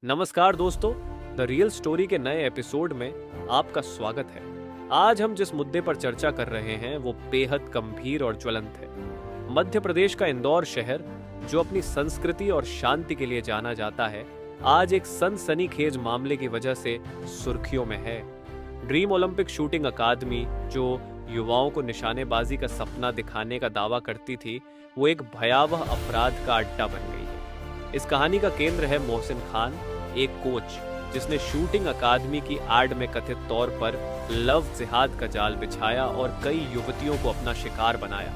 नमस्कार दोस्तों, the real story के नए एपिसोड में आपका स्वागत है। आज हम जिस मुद्दे पर चर्चा कर रहे हैं वो बेहद गंभीर और ज्वलंत है। मध्य प्रदेश का इंदौर शहर, जो अपनी संस्कृति और शांति के लिए जाना जाता है, आज एक सनसनीखेज मामले की वजह से सुर्खियों में है। ड्रीम ओलंपिक शूटिंग अकादमी, जो युवाओं को निशानेबाजी का सपना दिखाने का दावा करती थी, वो एक भयावह अपराध का अड्डा बन गई है। इस कहानी का केंद्र है मोहसिन खान, एक कोच जिसने शूटिंग अकादमी की एड में कथित तौर पर लव जिहाद का जाल बिछाया और कई युवतियों को अपना शिकार बनाया।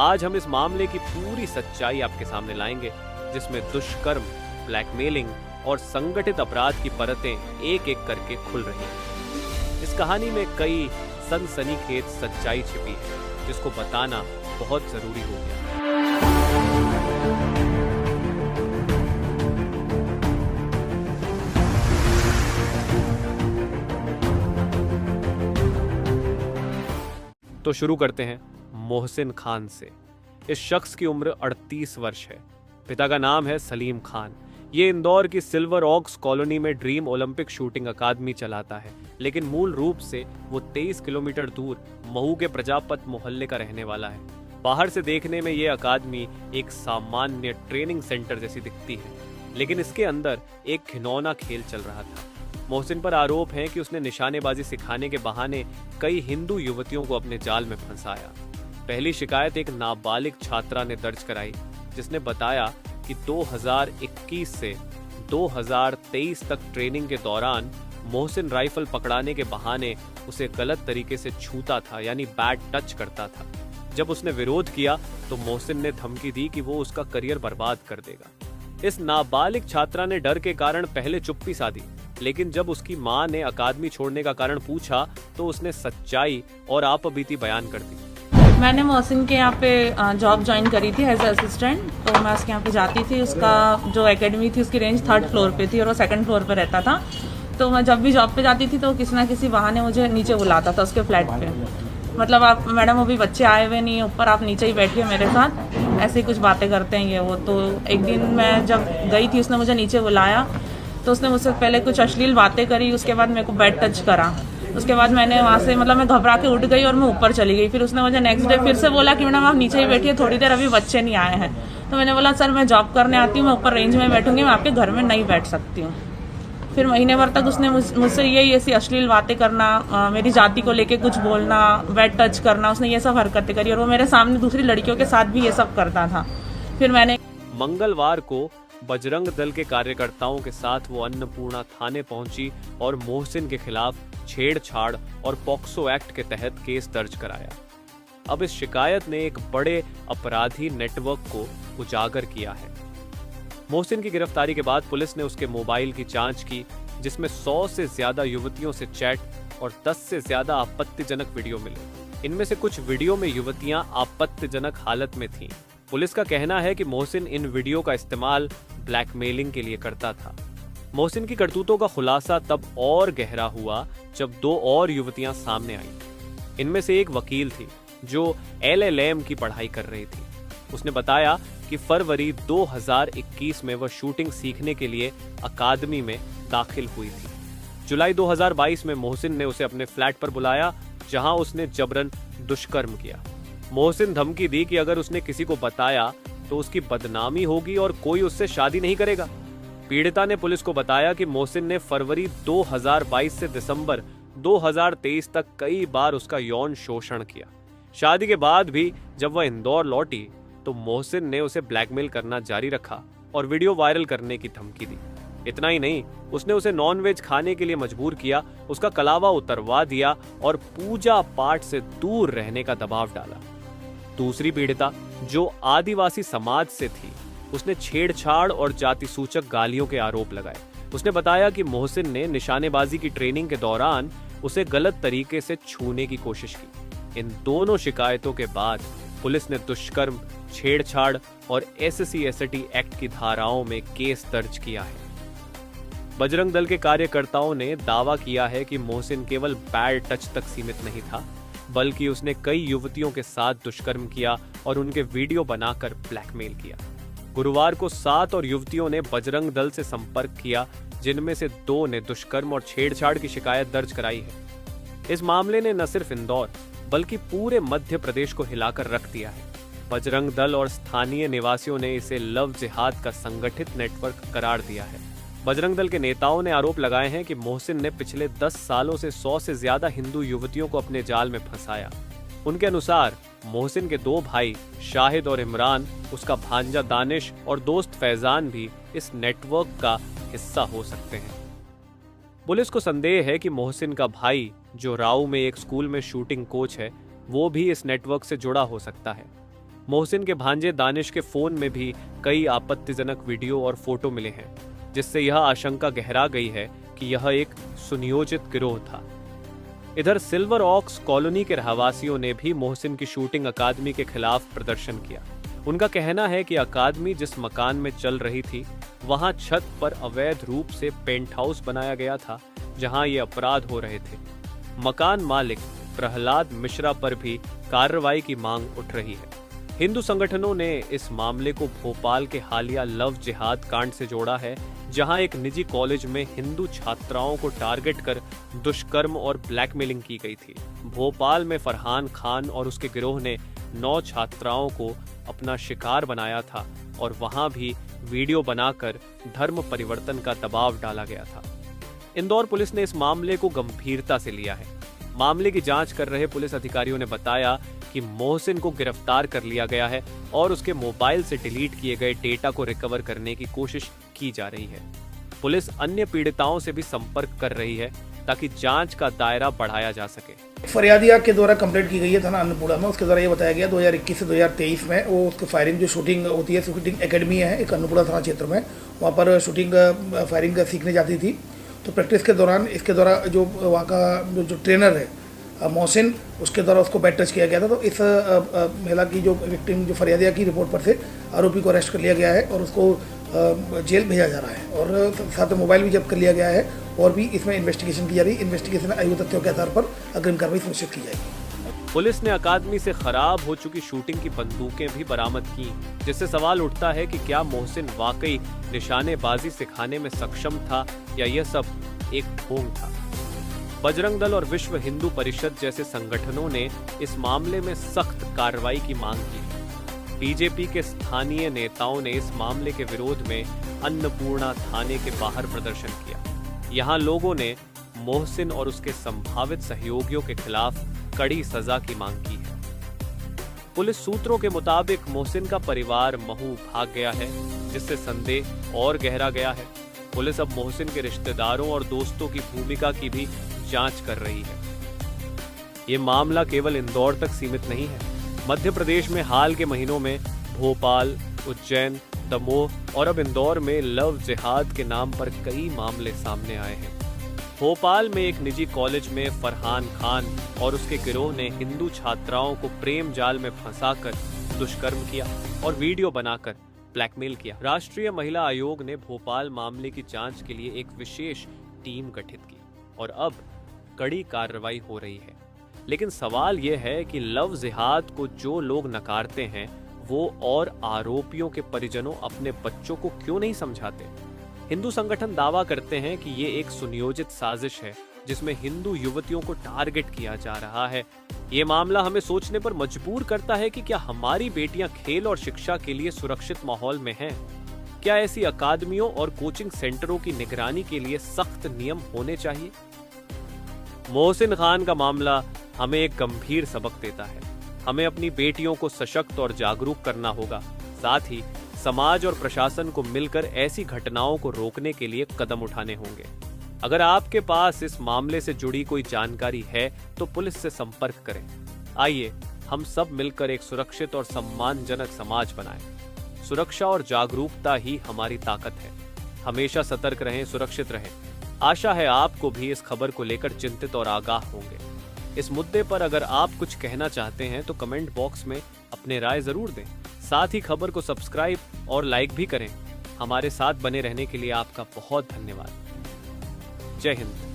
आज हम इस मामले की पूरी सच्चाई आपके सामने लाएंगे, जिसमें दुष्कर्म, ब्लैकमेलिंग और संगठित अपराध की परतें एक एक करके खुल रही हैं। इस कहानी में कई सनसनीखेज सच्चाई छिपी है, जिसको बताना बहुत जरूरी हो गया। तो शुरू करते हैं मोहसिन खान से। इस शख्स की उम्र 38 वर्ष है। पिता का नाम है सलीम खान। ये इंदौर की सिल्वर ऑक्स कॉलोनी में ड्रीम ओलंपिक शूटिंग अकादमी चलाता है, लेकिन मूल रूप से वो 23 किलोमीटर दूर महू के प्रजापत मोहल्ले का रहने वाला है। बाहर से देखने में ये अकादमी एक सामान्य ट्रेनिंग सेंटर जैसी दिखती है, लेकिन इसके अंदर एक घिनौना खेल चल रहा था। मोहसिन पर आरोप है कि उसने निशानेबाजी सिखाने के बहाने कई हिंदू युवतियों को अपने जाल में फंसाया। पहली शिकायत एक नाबालिग छात्रा ने दर्ज कराई, जिसने बताया कि 2021 से 2023 तक ट्रेनिंग के दौरान मोहसिन राइफल पकड़ाने के बहाने उसे गलत तरीके से छूता था, यानी बैड टच करता था। जब उसने विरोध किया तो मोहसिन ने धमकी दी कि वो उसका करियर बर्बाद कर देगा। इस नाबालिग छात्रा ने डर के कारण पहले चुप्पी साधी, लेकिन जब उसकी मां ने अकादमी छोड़ने का कारण पूछा तो उसने सच्चाई और आपबीती बयान कर दी। मैंने मोहसिन के यहाँ पे जॉब ज्वाइन करी थी एज असिस्टेंट। तो मैं उसके यहाँ पे जाती थी। उसका जो एकेडमी थी उसकी रेंज 3rd फ्लोर पे थी और वो 2nd फ्लोर पे रहता था। तो मैं जब भी जॉब पे जाती थी तो किसी ना किसी बहाने मुझे नीचे बुलाता था उसके फ्लैट पे। मतलब आप मैडम अभी बच्चे आए हुए नहीं, ऊपर आप नीचे ही बैठिए मेरे साथ, ऐसे ही कुछ बातें करते हैं ये वो। तो एक दिन मैं जब गई थी उसने मुझे नीचे बुलाया तो उसने मुझसे पहले कुछ अश्लील बातें करी, उसके बाद मेरे को बैड टच करा। उसके बाद मैंने वहाँ से मैं घबरा के उठ गई और मैं ऊपर चली गई। फिर उसने मुझे नेक्स्ट डे फिर से बोला कि मैडम आप नीचे ही बैठिए, थोड़ी देर अभी बच्चे नहीं आए हैं। तो मैंने बोला सर मैं जॉब करने आती हूँ, मैं ऊपर रेंज में बैठूंगी, मैं आपके घर में नहीं बैठ सकती हूँ। फिर महीने भर तक उसने मुझसे यही ऐसी अश्लील बातें करना, मेरी जाति को लेके कुछ बोलना, बैड टच करना, उसने ये सब हरकतें करी और वो मेरे सामने दूसरी लड़कियों के साथ भी ये सब करता था। फिर मैंने मंगलवार को बजरंग दल के कार्यकर्ताओं के साथ वो अन्नपूर्णा थाने पहुंची और मोहसिन के खिलाफ छेड़छाड़ और पॉक्सो एक्ट के तहत केस दर्ज कराया। अब इस शिकायत ने एक बड़े अपराधी नेटवर्क को उजागर किया है। मोहसिन की गिरफ्तारी के बाद पुलिस ने उसके मोबाइल की जांच की, जिसमें 100 से ज्यादा युवतियों से चैट और 10 से ज्यादा आपत्तिजनक वीडियो मिले। इनमें से कुछ वीडियो में युवतियां आपत्तिजनक हालत में थीं। पुलिस का कहना है कि मोहसिन इन वीडियो का इस्तेमाल ब्लैकमेलिंग के लिए करता था। मोहसिन की करतूतों का खुलासा तब और गहरा हुआ जब 2 और युवतियां सामने आईं। इनमें से एक वकील थी जो LLM की पढ़ाई कर रही थी। उसने बताया कि फरवरी 2021 में वह शूटिंग सीखने के लिए अकादमी में दाखिल हुई थी। जुलाई 2022 में मोहसिन ने उसे अपने फ्लैट पर बुलाया, जहां उसने जबरन दुष्कर्म किया। मोहसिन धमकी दी कि अगर उसने किसी को बताया तो उसकी बदनामी होगी और कोई उससे शादी नहीं करेगा। पीड़िता ने पुलिस को बताया कि मोहसिन ने फरवरी 2022 से दिसंबर 2023 तक कई बार उसका यौन शोषण किया। शादी के बाद भी जब वह इंदौर लौटी तो मोहसिन ने उसे ब्लैकमेल करना जारी रखा और वीडियो वायरल करने की धमकी दी। इतना ही नहीं, उसने उसे नॉनवेज खाने के लिए मजबूर किया, उसका कलावा उतरवा दिया और पूजा पाठ से दूर रहने का दबाव डाला। दूसरी पीड़िता, जो आदिवासी समाज से थी, उसने छेड़छाड़ और जाति सूचक गालियों के आरोप लगाए। उसने बताया कि मोहसिन ने निशानेबाजी की ट्रेनिंग के दौरान उसे गलत तरीके से छूने की कोशिश की। इन दोनों शिकायतों के बाद पुलिस ने दुष्कर्म, छेड़छाड़ और SC/ST एक्ट की धाराओं में केस दर्ज किया है। बजरंग दल के कार्यकर्ताओं ने दावा किया है कि मोहसिन केवल बैड टच तक सीमित नहीं था, बल्कि उसने कई युवतियों के साथ दुष्कर्म किया और उनके वीडियो बनाकर ब्लैकमेल किया। गुरुवार को 7 और युवतियों ने बजरंग दल से संपर्क किया, जिनमें से 2 ने दुष्कर्म और छेड़छाड़ की शिकायत दर्ज कराई है। इस मामले ने न सिर्फ इंदौर बल्कि पूरे मध्य प्रदेश को हिलाकर रख दिया है। बजरंग दल और स्थानीय निवासियों ने इसे लव जिहाद का संगठित नेटवर्क करार दिया है। बजरंग दल के नेताओं ने आरोप लगाए हैं कि मोहसिन ने पिछले 10 सालों से 100 से ज्यादा हिंदू युवतियों को अपने जाल में फंसाया। उनके अनुसार मोहसिन के 2 भाई शाहिद और इमरान, उसका भांजा दानिश और दोस्त फैजान भी इस नेटवर्क का हिस्सा हो सकते हैं। पुलिस को संदेह है कि मोहसिन का भाई, जो राऊ में एक स्कूल में शूटिंग कोच है, वो भी इस नेटवर्क से जुड़ा हो सकता है। मोहसिन के भांजे दानिश के फोन में भी कई आपत्तिजनक वीडियो और फोटो मिले हैं, जिससे यह आशंका गहरा गई है कि यह एक सुनियोजित गिरोह था। इधर सिल्वर ऑक्स कॉलोनी के रहवासियों ने भी मोहसिन की शूटिंग अकादमी के खिलाफ प्रदर्शन किया। उनका कहना है कि अकादमी जिस मकान में चल रही थी, वहां छत पर अवैध रूप से पेंट हाउस बनाया गया था, जहां ये अपराध हो रहे थे। मकान मालिक प्रहलाद मिश्रा पर भी कार्रवाई की मांग उठ रही है। हिंदू संगठनों ने इस मामले को भोपाल के हालिया लव जिहाद कांड से जोड़ा है, जहां एक निजी कॉलेज में हिंदू छात्राओं को टारगेट कर दुष्कर्म और ब्लैकमेलिंग की गई थी। भोपाल में फरहान खान और उसके गिरोह ने 9 छात्राओं को अपना शिकार बनाया था और वहां भी वीडियो बनाकर धर्म परिवर्तन का दबाव डाला गया था। इंदौर पुलिस ने इस मामले को गंभीरता से लिया है। मामले की जांच कर रहे पुलिस अधिकारियों ने बताया कि मोहसिन को गिरफ्तार कर लिया गया है और उसके मोबाइल से डिलीट किए गए डेटा को रिकवर करने की कोशिश की जा रही है। पुलिस अन्य पीड़िताओं से भी संपर्क कर रही है ताकि जांच का दायरा बढ़ाया जा सके। फरियादिया के द्वारा कंप्लेंट की गई है थाना अन्नपूर्णा में। उसके द्वारा ये बताया गया 2021 से 2023 में वो उसकी फायरिंग जो शूटिंग होती है, शूटिंग एकेडमी है एक अन्नपूर्णा थाना क्षेत्र में, वहाँ पर शूटिंग फायरिंग सीखने जाती थी। तो प्रैक्टिस के दौरान इसके द्वारा जो वहाँ का जो ट्रेनर है मोहसिन, उसके द्वारा उसको बैड टच किया गया था। तो इस महिला की जो विक्टिम जो फरियादिया की रिपोर्ट पर से आरोपी को अरेस्ट कर लिया गया है और उसको जेल भेजा जा रहा है और साथ में मोबाइल भी जब्त कर लिया गया है और भी इसमें इन्वेस्टिगेशन की जा रही है। इन्वेस्टिगेशन आयु तथ्यों के आधार पर अग्रिम कार्रवाई सुनिश्चित की जाएगी। पुलिस ने अकादमी से खराब हो चुकी शूटिंग की बंदूकें भी बरामद की, जिससे सवाल उठता है कि क्या मोहसिन वाकई निशानेबाजी सिखाने में सक्षम था या यह सब एक ढोंग था। बजरंग दल और विश्व हिंदू परिषद जैसे संगठनों ने इस मामले में सख्त कार्रवाई की मांग की। बीजेपी के स्थानीय नेताओं ने इस मामले के विरोध में अन्नपूर्णा थाने के बाहर प्रदर्शन किया। यहां लोगों ने मोहसिन और उसके संभावित सहयोगियों के खिलाफ कड़ी सजा की मांग की है। पुलिस सूत्रों के मुताबिक मोहसिन का परिवार महू भाग गया है, जिससे संदेह और गहरा गया है। पुलिस अब मोहसिन के रिश्तेदारों और दोस्तों की भूमिका की भी जांच कर रही है। ये मामला केवल इंदौर तक सीमित नहीं है। मध्य प्रदेश में हाल के महीनों में भोपाल, उज्जैन, दमोह और अब इंदौर में लव जिहाद के नाम पर कई मामले सामने आए हैं। भोपाल में एक निजी कॉलेज में फरहान खान और उसके गिरोह ने हिंदू छात्राओं को प्रेम जाल में फंसाकर दुष्कर्म किया और वीडियो बनाकर ब्लैकमेल किया। राष्ट्रीय महिला आयोग ने भोपाल मामले की जांच के लिए एक विशेष टीम गठित की और अब कड़ी कार्रवाई हो रही है। लेकिन सवाल यह है कि लव जिहाद को जो लोग नकारते हैं, वो और आरोपियों के परिजनों अपने बच्चों को क्यों नहीं समझाते? हिंदू संगठन दावा करते हैं कि ये एक सुनियोजित साजिश है जिसमें हिंदू युवतियों को टारगेट किया जा रहा है। ये मामला हमें सोचने पर मजबूर करता है कि क्या हमारी बेटियां खेल और शिक्षा के लिए सुरक्षित माहौल में हैं? क्या ऐसी अकादमियों और कोचिंग सेंटरों की निगरानी के लिए सख्त नियम होने चाहिए? मोहसिन खान का मामला हमें एक गंभीर सबक देता है। हमें अपनी बेटियों को सशक्त और जागरूक करना होगा। साथ ही समाज और प्रशासन को मिलकर ऐसी घटनाओं को रोकने के लिए कदम उठाने होंगे। अगर आपके पास इस मामले से जुड़ी कोई जानकारी है तो पुलिस से संपर्क करें। आइए हम सब मिलकर एक सुरक्षित और सम्मानजनक समाज बनाएं। सुरक्षा और जागरूकता ही हमारी ताकत है। हमेशा सतर्क रहें, सुरक्षित रहें। आशा है आपको भी इस खबर को लेकर चिंतित और आगाह होंगे। इस मुद्दे पर अगर आप कुछ कहना चाहते हैं तो कमेंट बॉक्स में अपने राय जरूर दें। साथ ही खबर को सब्सक्राइब और लाइक भी करें। हमारे साथ बने रहने के लिए आपका बहुत धन्यवाद। जय हिंद।